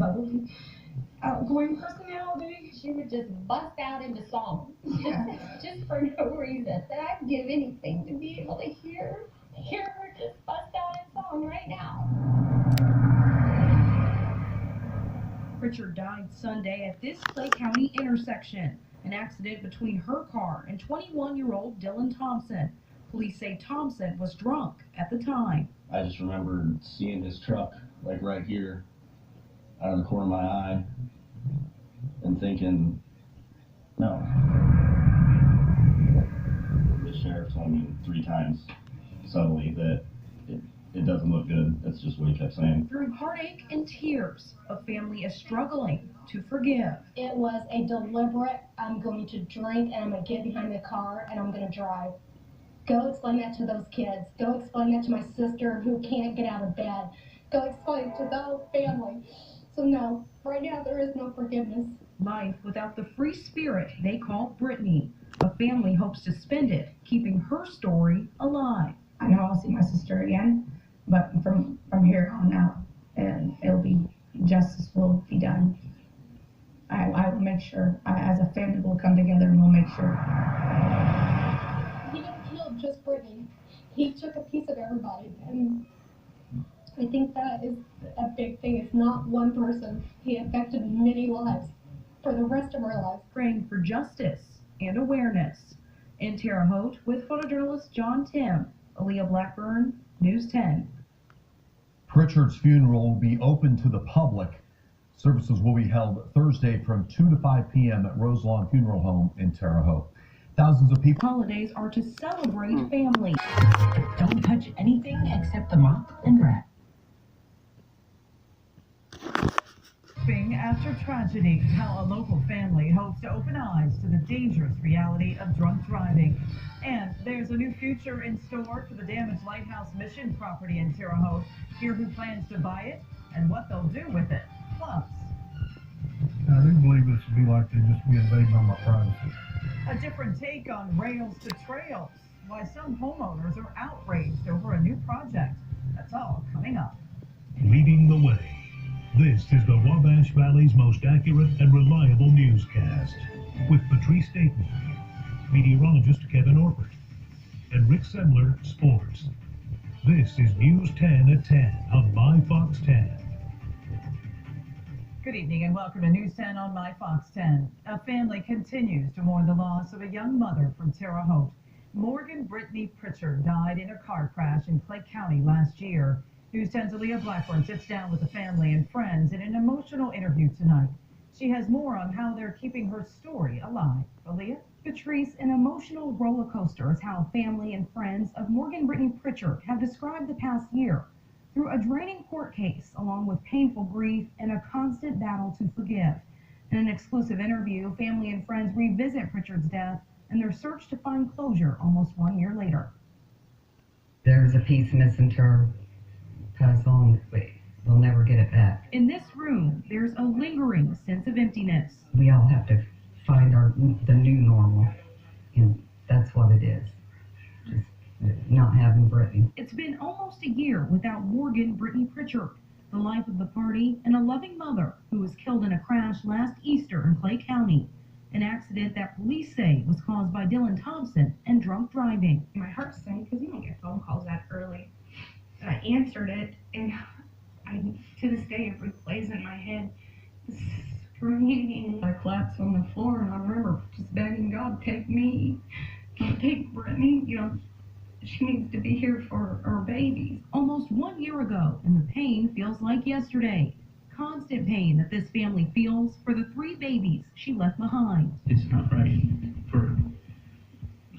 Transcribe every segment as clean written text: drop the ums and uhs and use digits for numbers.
bubbly, outgoing personality. She would just bust out into song, just for no reason. That I'd give anything to be able to hear her just bust out in song right now. Prichard died Sunday at this Clay County intersection. An accident between her car and 21-year-old Dylan Thompson. Police say Thompson was drunk at the time. I just remember seeing his truck, like right here, out of the corner of my eye, and thinking, no. The sheriff told me 3 times suddenly that it doesn't look good. That's just what he kept saying. Through heartache and tears, a family is struggling to forgive. It was a deliberate, I'm going to drink and I'm going to get behind the car and I'm going to drive. Go explain that to those kids. Go explain that to my sister who can't get out of bed. Go explain it to the whole family. So no, right now there is no forgiveness. Life without the free spirit they call Brittany. A family hopes to spend it, keeping her story alive. I know I'll see my sister again, but from here on out, and justice will be done. I will make sure, as a family, we'll come together and we'll make sure. He didn't kill just Brittany. He took a piece of everybody, and I think that is a big thing. It's not one person. He affected many lives for the rest of our lives. Praying for justice and awareness. In Terre Haute with photojournalist John Tim, Aaliyah Blackburn, News 10. Prichard's funeral will be open to the public. Services will be held Thursday from 2 to 5 p.m. at Roselawn Funeral Home in Terre Haute. Thousands of people. Holidays are to celebrate family. Don't touch anything except the mop and rat. After tragedy, how a local family hopes to open eyes to the dangerous reality of drunk driving. And there's a new future in store for the damaged Lighthouse Mission property in Terre Haute. Hear who plans to buy it and what they'll do with it. Plus, I do believe this would be like they just be invading on my privacy. a different take on rails to trails. Why some homeowners are outraged over a new project. That's all coming up. Leading the way. This is the Wabash Valley's most accurate and reliable newscast with Patrice Dayton, meteorologist Kevin Orford, and Rick Semler, sports. This is News 10 at 10 on My Fox 10. Good evening and welcome to News 10 on My Fox 10. A family continues to mourn the loss of a young mother from Terre Haute. Morgan Brittany Prichard died in a car crash in Clay County last year. News 10's Aaliyah Blackburn sits down with the family and friends in an emotional interview tonight. She has more on how they're keeping her story alive. Aaliyah? Patrice, an emotional roller coaster is how family and friends of Morgan Brittany Prichard have described the past year. Through a draining court case, along with painful grief and a constant battle to forgive. In an exclusive interview, family and friends revisit Prichard's death and their search to find closure almost 1 year later. There's a piece missing to her puzzle, and we'll never get it back. In this room, there's a lingering sense of emptiness. We all have to find the new normal, and that's what it is. Just not having Brittany. It's been almost a year without Morgan Brittany Prichard, the life of the party and a loving mother who was killed in a crash last Easter in Clay County. An accident that police say was caused by Dylan Thompson and drunk driving. My heart sank because you don't get phone calls that early. And I answered it, and to this day it replays in my head. Screaming. I collapsed on the floor, and I remember just begging God, take me, don't take Brittany. She needs to be here for our babies. Almost 1 year ago, and the pain feels like yesterday. Constant pain that this family feels for the 3 babies she left behind. It's not right for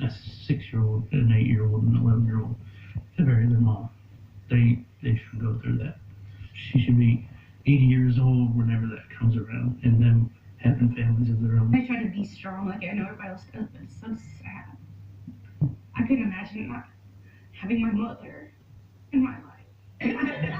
a 6-year-old, an 8-year-old, and an 11-year-old to bury their mom. They should go through that. She should be 80 years old whenever that comes around, and them having families of their own. I try to be strong like I know everybody else does, but it's so sad. I couldn't imagine not having my mother in my life.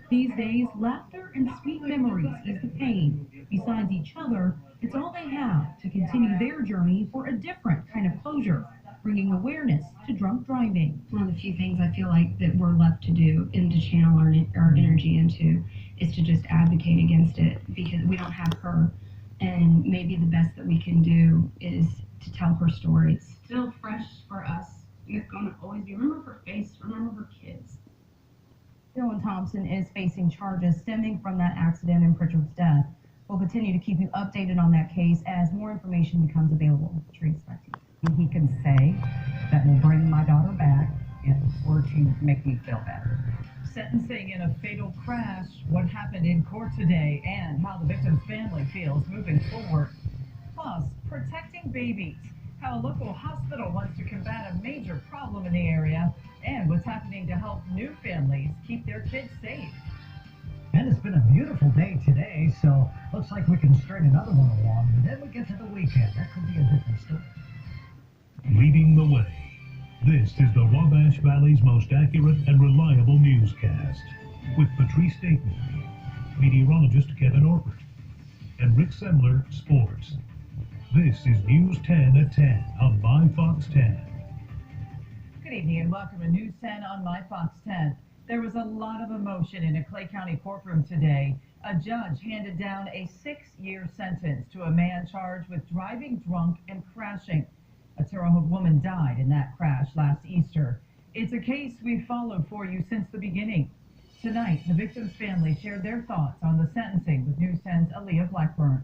These days, laughter and sweet memories ease the pain. Besides each other, it's all they have to continue their journey for a different kind of closure, bringing awareness to drunk driving. One of the few things I feel like that we're left to do and to channel our energy into is to just advocate against it because we don't have her. And maybe the best that we can do is to tell her story. It's still fresh for us. It's going to always be. Remember her face, remember her kids. Dylan Thompson is facing charges stemming from that accident and Prichard's death. We'll continue to keep you updated on that case as more information becomes available. Patrice, back to you. He can say that will bring my daughter back or to make me feel better. Sentencing in a fatal crash, what happened in court today, and how the victim's family feels moving forward. Plus, protecting babies, how a local hospital wants to combat a major problem in the area, and what's happening to help new families keep their kids safe. And it's been a beautiful day today, so looks like we can string another one along, and then we get to the weekend. That could be a different story. Leading the way, this is the Wabash Valley's most accurate and reliable newscast. With Patrice Statement, meteorologist Kevin Orford, and Rick Semler, sports. This is News 10 at 10 on My Fox 10. Good evening and welcome to News 10 on My Fox 10. There was a lot of emotion in a Clay County courtroom today. A judge handed down a 6-year sentence to a man charged with driving drunk and crashing. A Terre Haute woman died in that crash last Easter. It's a case we've followed for you since the beginning. Tonight, the victim's family shared their thoughts on the sentencing with News 10's Aaliyah Blackburn.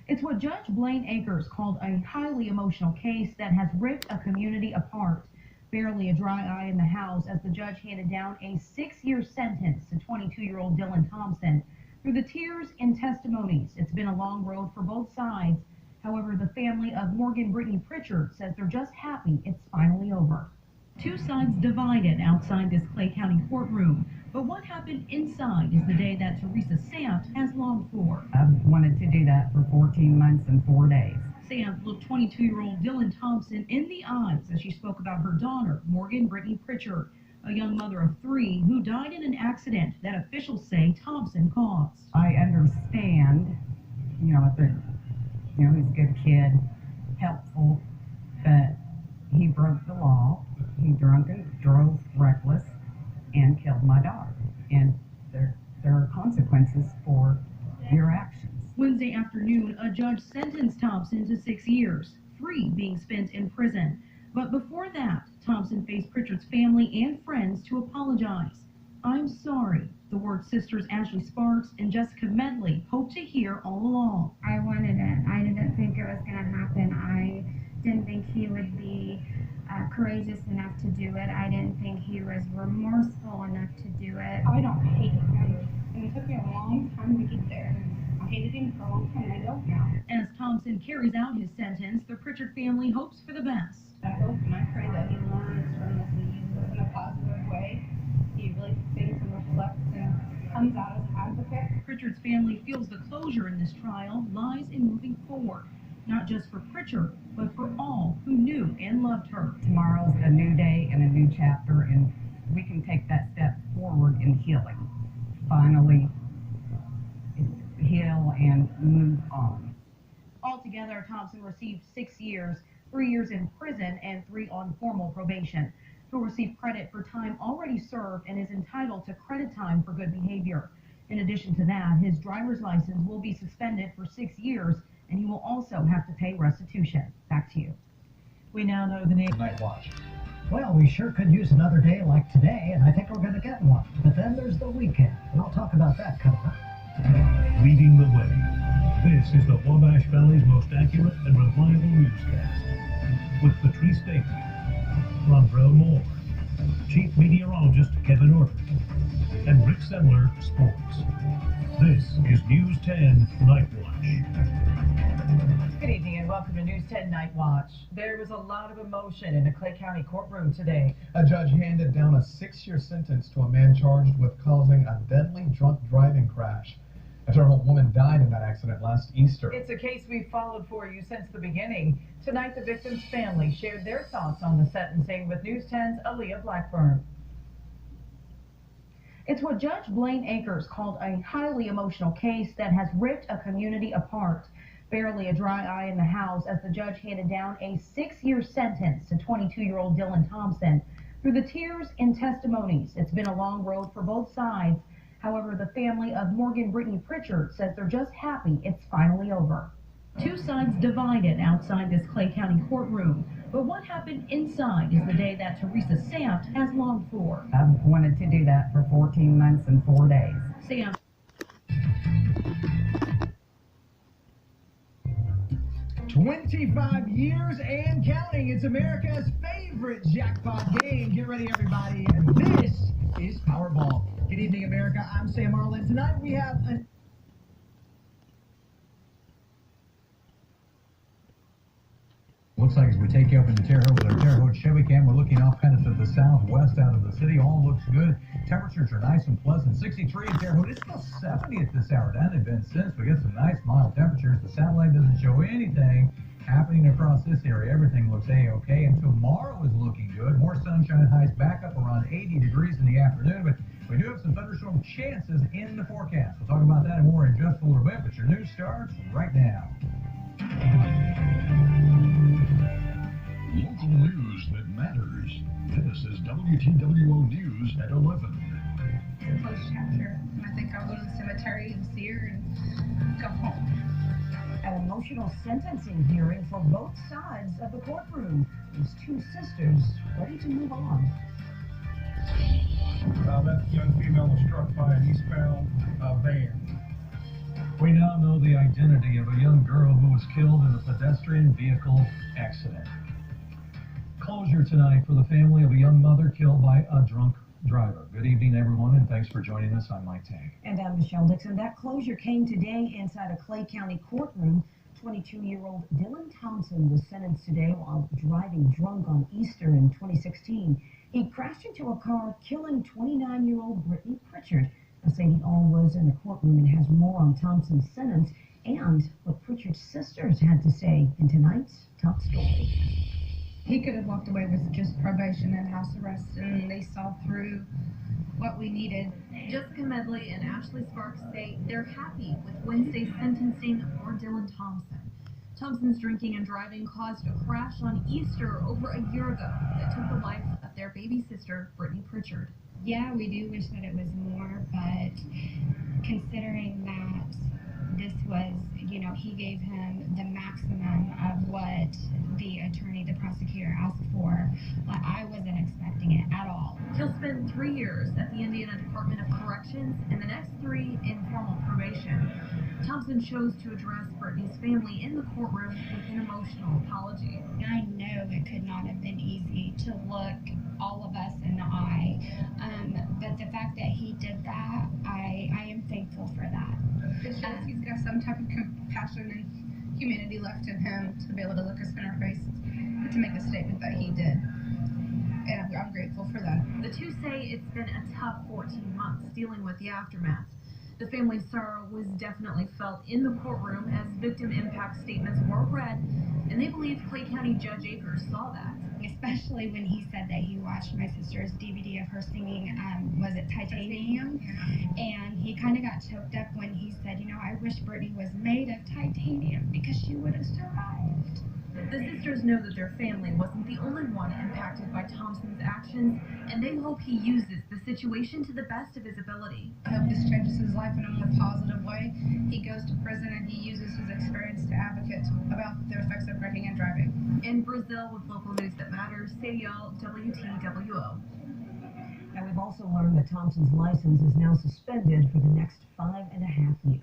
It's what Judge Blaine Akers called a highly emotional case that has ripped a community apart. Barely a dry eye in the house as the judge handed down a 6-year sentence to 22-year-old Dylan Thompson. Through the tears and testimonies, it's been a long road for both sides. However, the family of Brittany Prichard says they're just happy it's finally over. Two sides divided outside this Clay County courtroom. But what happened inside is the day that Teresa Sant has longed for. I've wanted to do that for 14 months and 4 days. Sant looked 22-year-old Dylan Thompson in the eyes as she spoke about her daughter, Brittany Prichard, a young mother of 3 who died in an accident that officials say Thompson caused. I understand, he's a good kid, helpful, but he broke the law. He drunk and drove reckless and killed my daughter. And there are consequences for your actions. Wednesday afternoon, a judge sentenced Thompson to 6 years, 3 being spent in prison. But before that, Thompson faced Prichard's family and friends to apologize. "I'm sorry," the word sisters Ashley Sparks and Jessica Medley hoped to hear all along. I wanted it. I didn't think it was going to happen. I didn't think he would be courageous enough to do it. I didn't think he was remorseful enough to do it. I don't hate him, and it took me a long time to get there. I hated him for a long time, and I don't now. As Thompson carries out his sentence, the Prichard family hopes for the best. I hope and I pray that he learns from this and uses it in a positive way. He really thinks and reflects and comes out as an advocate. Prichard's family feels the closure in this trial lies in moving forward, not just for Prichard, but for all who knew and loved her. Tomorrow's a new day and a new chapter, and we can take that step forward in healing. Finally, heal and move on. Altogether, Thompson received 6 years, 3 years in prison and 3 on formal probation. He'll receive credit for time already served and is entitled to credit time for good behavior. In addition to that, his driver's license will be suspended for 6 years, and he will also have to pay restitution. Back to you. We now know the name. Night Watch. Well, we sure could use another day like today, and I think we're going to get one. But then there's the weekend, and I'll talk about that coming up. Leading the way, this is the Wabash Valley's most accurate and reliable newscast. With Patrice Statement, Londro Moore, Chief Meteorologist Kevin Orford, and Rick Semler, sports. This is News 10 Night Watch. Good evening and welcome to News 10 Night Watch. There was a lot of emotion in a Clay County courtroom today. A judge handed down a 6-year sentence to a man charged with causing a deadly drunk driving crash. A Terre Haute woman died in that accident last Easter. It's a case we've followed for you since the beginning. Tonight, the victim's family shared their thoughts on the sentencing with News 10's Aaliyah Blackburn. It's what Judge Blaine Akers called a highly emotional case that has ripped a community apart. Barely a dry eye in the house as the judge handed down a 6-year sentence to 22-year-old Dylan Thompson. Through the tears and testimonies, it's been a long road for both sides. However, the family of Morgan Brittany Prichard says they're just happy it's finally over. Two sides divided outside this Clay County courtroom, but what happened inside is the day that Teresa Sampt has longed for. I wanted to do that for 14 months and 4 days. Sampt 25 years and counting. It's America's favorite jackpot game. Get ready, everybody. This is Powerball. Good evening, America. I'm Sam Arlen. Tonight we have an... Looks like as we take you up into Terre Haute with our Terre Haute Chevy Cam, we're looking off kind of to the southwest out of the city. All looks good. Temperatures are nice and pleasant. 63 in Terre Haute. It's still 70 at this hour. Down they've been since. We get some nice mild temperatures. The satellite doesn't show anything happening across this area. Everything looks A-OK. And tomorrow is looking good. More sunshine, highs back up around 80 degrees in the afternoon. But we do have some thunderstorm chances in the forecast. We'll talk about that and more in just a little bit. But your news starts right now. Local news that matters. This is WTWO News at 11. It's a close chapter. I think I'll go to the cemetery and see her and go home. An emotional sentencing hearing for both sides of the courtroom. These two sisters ready to move on. That young female was struck by an eastbound van. We now know the identity of a young girl who was killed in a pedestrian vehicle accident. Closure tonight for the family of a young mother killed by a drunk driver. Good evening, everyone, and thanks for joining us. I'm Mike Tank. And I'm Michelle Dixon. That closure came today inside a Clay County courtroom. 22-year-old Dylan Thompson was sentenced today while driving drunk on Easter in 2016. He crashed into a car, killing 29-year-old Brittany Prichard. Sadie All was in the courtroom and has more on Thompson's sentence and what Prichard's sisters had to say in tonight's top story. He could have walked away with just probation and house arrest, and they saw through what we needed. Jessica Medley and Ashley Sparks say they're happy with Wednesday's sentencing for Dylan Thompson. Thompson's drinking and driving caused a crash on Easter over a year ago that took the life of their baby sister, Brittany Prichard. Yeah, we do wish that it was more, but considering that this was, he gave him the maximum of what the attorney, the prosecutor asked for, I wasn't expecting it at all. He'll spend 3 years at the Indiana Department of Corrections and the next 3 in formal probation. Thompson chose to address Brittany's family in the courtroom with an emotional apology. I know it could not have been easy to look all of us in the eye, but the fact that he did that, I am thankful for that. It shows he's got some type of compassion and humanity left in him to be able to look us in our face and to make the statement that he did. And I'm grateful for that. The two say it's been a tough 14 months dealing with the aftermath. The family's sorrow was definitely felt in the courtroom as victim impact statements were read, and they believe Clay County Judge Akers saw that. Especially when he said that he watched my sister's DVD of her singing, was it Titanium? And he kind of got choked up when he said, I wish Brittany was made of titanium because she would have survived. The sisters know that their family wasn't the only one impacted by Thompson's actions, and they hope he uses the situation to the best of his ability. I hope this changes his life in a more positive way. He goes to prison and he uses his experience to advocate about the effects of drinking and driving. In Brazil, with local news that matters, Sayal, WTWO. And we've also learned that Thompson's license is now suspended for the next 5.5 years.